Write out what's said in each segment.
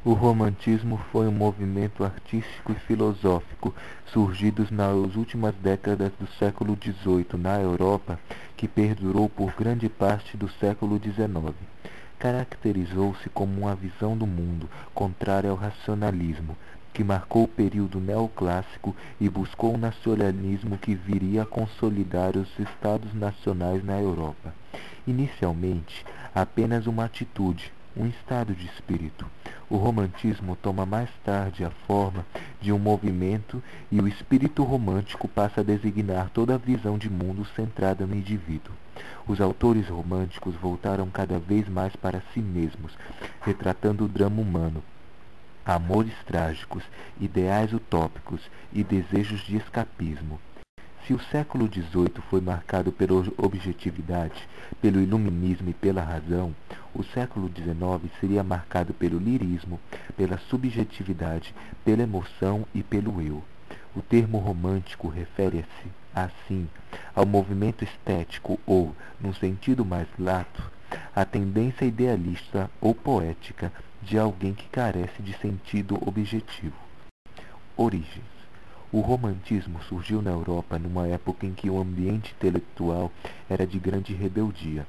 O romantismo foi um movimento artístico e filosófico surgido nas últimas décadas do século XVIII na Europa, que perdurou por grande parte do século XIX. Caracterizou-se como uma visão do mundo contrária ao racionalismo, que marcou o período neoclássico e buscou um nacionalismo que viria a consolidar os estados nacionais na Europa. Inicialmente, apenas uma atitude, um estado de espírito. O romantismo toma mais tarde a forma de um movimento e o espírito romântico passa a designar toda a visão de mundo centrada no indivíduo. Os autores românticos voltaram cada vez mais para si mesmos, retratando o drama humano, amores trágicos, ideais utópicos e desejos de escapismo. Se o século XVIII foi marcado pela objetividade, pelo iluminismo e pela razão, o século XIX seria marcado pelo lirismo, pela subjetividade, pela emoção e pelo eu. O termo romântico refere-se, assim, ao movimento estético ou, num sentido mais lato, à tendência idealista ou poética de alguém que carece de sentido objetivo. Origens. O romantismo surgiu na Europa numa época em que o ambiente intelectual era de grande rebeldia.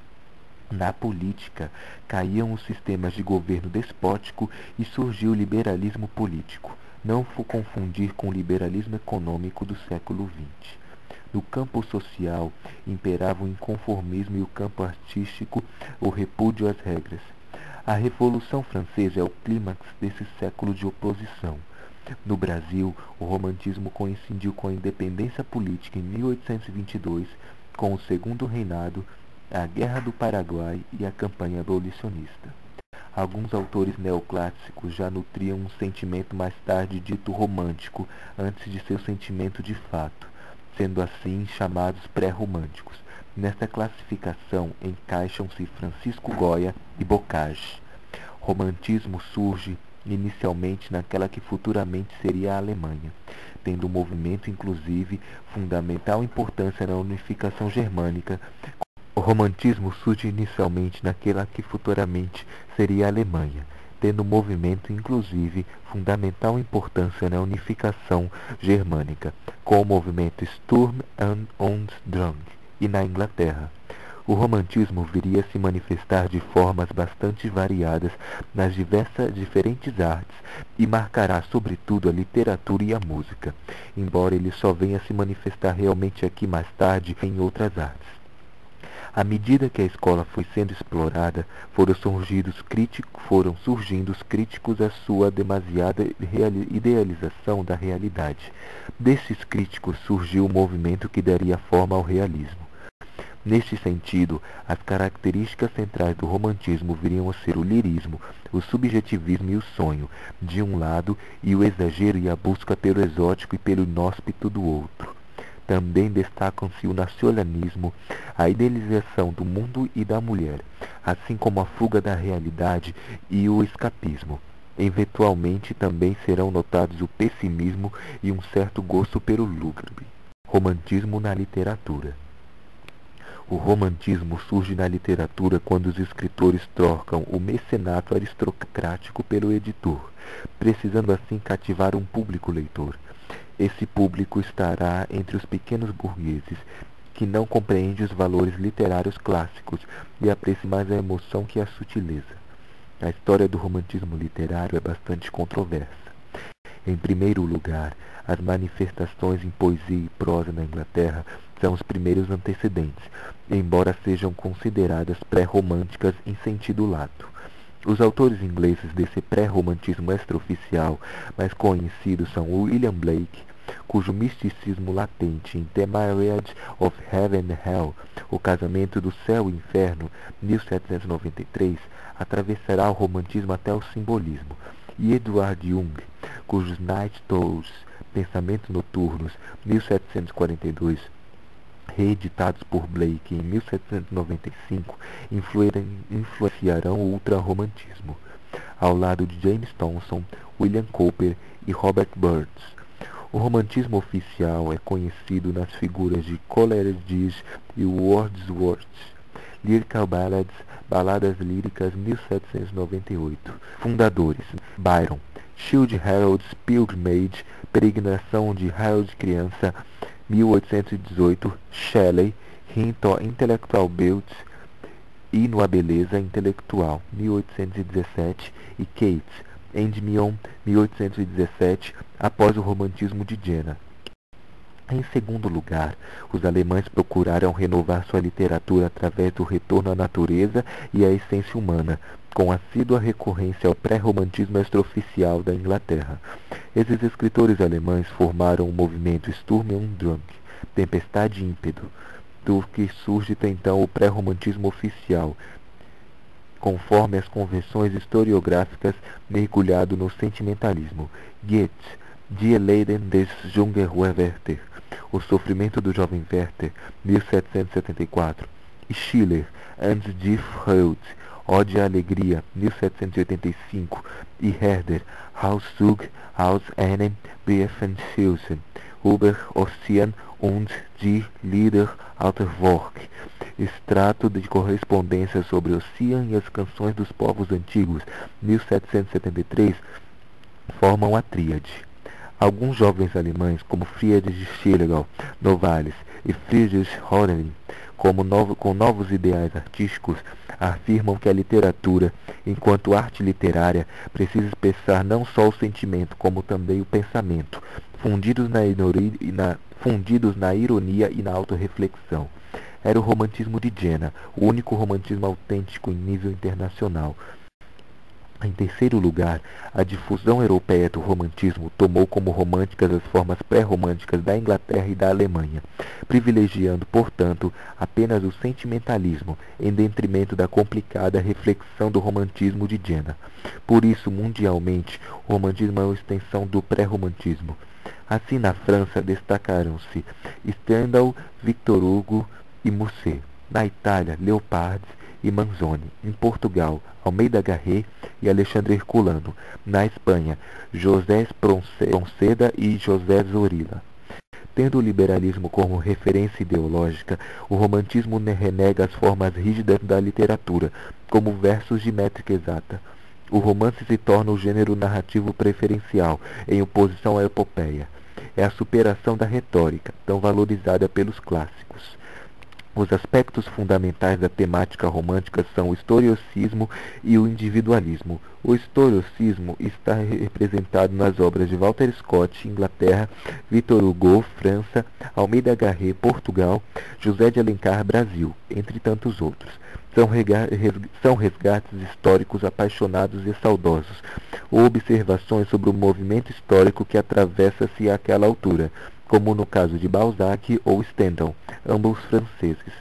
Na política, caíam os sistemas de governo despótico e surgiu o liberalismo político. Não confundir com o liberalismo econômico do século XX. No campo social, imperava o inconformismo e o campo artístico, o repúdio às regras. A Revolução Francesa é o clímax desse século de oposição. No Brasil, o romantismo coincidiu com a independência política em 1822, com o Segundo Reinado, a Guerra do Paraguai e a campanha abolicionista. Alguns autores neoclássicos já nutriam um sentimento mais tarde dito romântico, antes de seu sentimento de fato, sendo assim chamados pré-românticos. Nesta classificação encaixam-se Francisco Goya e Bocage. Romantismo surge inicialmente naquela que futuramente seria a Alemanha, tendo o movimento inclusive fundamental importância na unificação germânica. O romantismo surge inicialmente naquela que futuramente seria a Alemanha, tendo o movimento inclusive fundamental importância na unificação germânica, com o movimento Sturm und Drang, e na Inglaterra. O romantismo viria a se manifestar de formas bastante variadas nas diferentes artes e marcará sobretudo a literatura e a música, embora ele só venha a se manifestar realmente aqui mais tarde em outras artes. À medida que a escola foi sendo explorada, foram surgindo os críticos à sua demasiada idealização da realidade. Destes críticos surgiu o movimento que daria forma ao realismo. Neste sentido, as características centrais do romantismo viriam a ser o lirismo, o subjetivismo e o sonho, de um lado, e o exagero e a busca pelo exótico e pelo inóspito do outro. Também destacam-se o nacionalismo, a idealização do mundo e da mulher, assim como a fuga da realidade e o escapismo. Eventualmente também serão notados o pessimismo e um certo gosto pelo lúgubre. Romantismo na literatura. O romantismo surge na literatura quando os escritores trocam o mecenato aristocrático pelo editor, precisando assim cativar um público leitor. Esse público estará entre os pequenos burgueses, que não compreende os valores literários clássicos e aprecia mais a emoção que a sutileza. A história do romantismo literário é bastante controversa. Em primeiro lugar, as manifestações em poesia e prosa na Inglaterra são os primeiros antecedentes, embora sejam consideradas pré-românticas em sentido lato. Os autores ingleses desse pré-romantismo extraoficial mais conhecidos são William Blake, cujo misticismo latente em The Marriage of Heaven and Hell, O Casamento do Céu e Inferno, 1793, atravessará o romantismo até o simbolismo, e Edward Young, cujos Night Thoughts, Pensamentos Noturnos, 1742, reeditados por Blake em 1795, influenciarão o ultrarromantismo, ao lado de James Thomson, William Cowper e Robert Burns. O romantismo oficial é conhecido nas figuras de Coleridge e Wordsworth, Lyrical Ballads, Baladas Líricas, 1798. Fundadores: Byron, Childe Harold's Pilgrimage, Peregrinação de Harold Criança, 1818. Shelley, Hinton Intellectual Built, Hino à Beleza Intelectual, 1817. E Keats, Endymion, 1817, após o Romantismo de Jena. Em segundo lugar, os alemães procuraram renovar sua literatura através do retorno à natureza e à essência humana, com assídua recorrência ao pré-romantismo extraoficial da Inglaterra. Esses escritores alemães formaram o movimento Sturm und Drang, tempestade e ímpeto, do que surge então o pré-romantismo oficial, conforme as convenções historiográficas, mergulhado no sentimentalismo. Goethe, Die Leiden des jungen Werther, O Sofrimento do Jovem Werther, 1774. E Schiller, Ans die Freude, Ode à Alegria, 1785. E Herder, Auszug aus einem Briefenhülsen über Ossian und die Lieder alter Volk, extrato de correspondência sobre Ossian e as canções dos povos antigos, 1773, formam a tríade. Alguns jovens alemães, como Friedrich Schlegel Novalis e Friedrich Hölderlin, com novos ideais artísticos, afirmam que a literatura, enquanto arte literária, precisa expressar não só o sentimento, como também o pensamento, fundidos na ironia e na autorreflexão. Era o romantismo de Jena, o único romantismo autêntico em nível internacional. Em terceiro lugar, a difusão europeia do romantismo tomou como românticas as formas pré-românticas da Inglaterra e da Alemanha, privilegiando, portanto, apenas o sentimentalismo, em detrimento da complicada reflexão do romantismo de Jena. Por isso, mundialmente, o romantismo é uma extensão do pré-romantismo. Assim, na França, destacaram-se Stendhal, Victor Hugo e Musset. Na Itália, Leopardi e Manzoni. Em Portugal, Almeida Garré e Alexandre Herculano. Na Espanha, José Espronceda e José Zorrilla. Tendo o liberalismo como referência ideológica, o romantismo renega as formas rígidas da literatura, como versos de métrica exata. O romance se torna o gênero narrativo preferencial, em oposição à epopeia. É a superação da retórica, tão valorizada pelos clássicos. Os aspectos fundamentais da temática romântica são o historicismo e o individualismo. O historicismo está representado nas obras de Walter Scott, Inglaterra, Victor Hugo, França, Almeida Garré, Portugal, José de Alencar, Brasil, entre tantos outros. São resgates históricos apaixonados e saudosos, ou observações sobre o movimento histórico que atravessa-se àquela altura, como no caso de Balzac ou Stendhal, ambos franceses.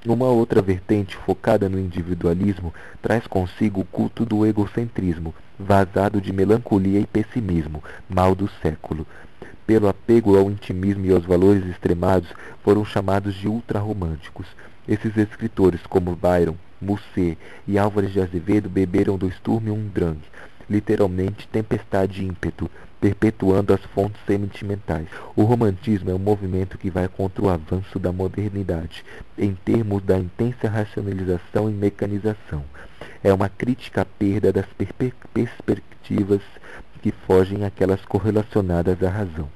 Uma outra vertente focada no individualismo traz consigo o culto do egocentrismo, vazado de melancolia e pessimismo, mal do século. Pelo apego ao intimismo e aos valores extremados, foram chamados de ultrarromânticos. Esses escritores, como Byron, Musset e Álvares de Azevedo, beberam do Sturm und Drang, literalmente tempestade e ímpeto, perpetuando as fontes sentimentais. O romantismo é um movimento que vai contra o avanço da modernidade, em termos da intensa racionalização e mecanização. É uma crítica à perda das perspectivas que fogem àquelas correlacionadas à razão.